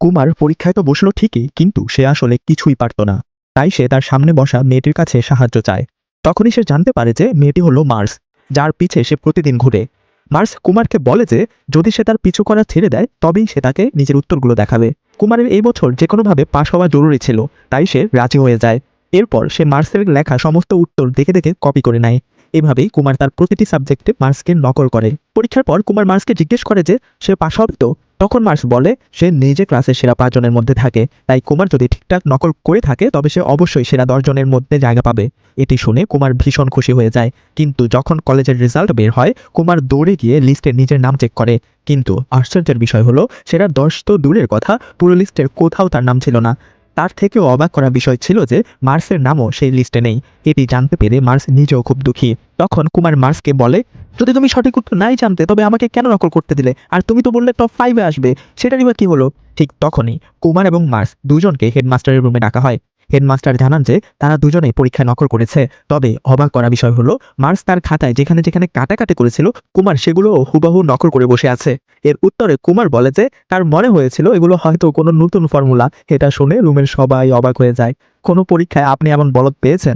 কুমার পরীক্ষায় তো বসলো ঠিকই, কিন্তু সে আসলে কিছুই পারত না। তাই সে তার সামনে বসা মেয়েটির কাছে সাহায্য চায়। তখনই সে জানতে পারে যে মেয়েটি হলো মার্স, যার পিছে সে প্রতিদিন ঘুরে। মার্স কুমারকে বলে যে যদি সে তার পিছু করা ছেড়ে দেয় তবেই সে তাকে নিজের উত্তরগুলো দেখাবে। কুমারের এই বছর যে কোনোভাবে পাশ হওয়া জরুরি ছিল, তাই সে রাজি হয়ে যায়। এরপর সে মার্সের লেখা সমস্ত উত্তর দেখে দেখে কপি করে নেয়। এভাবেই কুমার তার প্রতিটি সাবজেক্টে মার্সকে নকল করে। পরীক্ষার পর কুমার মার্সকে জিজ্ঞেস করে যে সে পাশ হবে তো। তখন মার্স বলে সে নিজে ক্লাসের সেরা 5 জনের মধ্যে থাকে, তাই কুমার যদি ঠিকঠাক নকল করে থাকে তবে সে অবশ্যই সেরা 10 জনের মধ্যে জায়গা পাবে। এটি শুনে কুমার ভীষণ খুশি হয়ে যায়। কিন্তু যখন কলেজের রেজাল্ট বের হয়, কুমার দৌড়ে গিয়ে লিস্টে নিজের নাম চেক করে। কিন্তু আশ্চর্যের বিষয় হলো সেরা 10 তো দূরের কথা, পুরো লিস্টের কোথাও তার নাম ছিল না। তার থেকেও অবাক করা বিষয় ছিল যে মার্সের নামও সেই লিস্টে নেই। এটি জানতে পেরে মার্স নিজেও খুব দুঃখী। তখন কুমার মার্সকে বলে, যদি তুমি সঠিক উত্তর নাই জানতে তবে আমাকে কেন নকল করতে দিলে, আর তুমি তো বললে টপ 5-এ আসবে, সেটারই বা কি হলো? ঠিক তখনই কুমার এবং মার্স দুজনকে হেডমাস্টারের রুমে ডাকা হয়। হেডমাস্টার জানান যে তারা দুজনেই পরীক্ষায় নকল করেছে। তবে অবাক করা বিষয় হলো মার্স তার খাতায় যেখানে যেখানে কাটাকাটি করেছিল, কুমার সেগুলো হুবহু নকল করে বসে আছে। এর উত্তরে কুমার বলে যে তার মনে হয়েছিল এগুলো হয়তো কোনো নতুন ফর্মুলা। এটা শুনে রুমের সবাই অবাক হয়ে যায়। কোনো পরীক্ষায় আপনি এমন বলদ পেয়েছেন?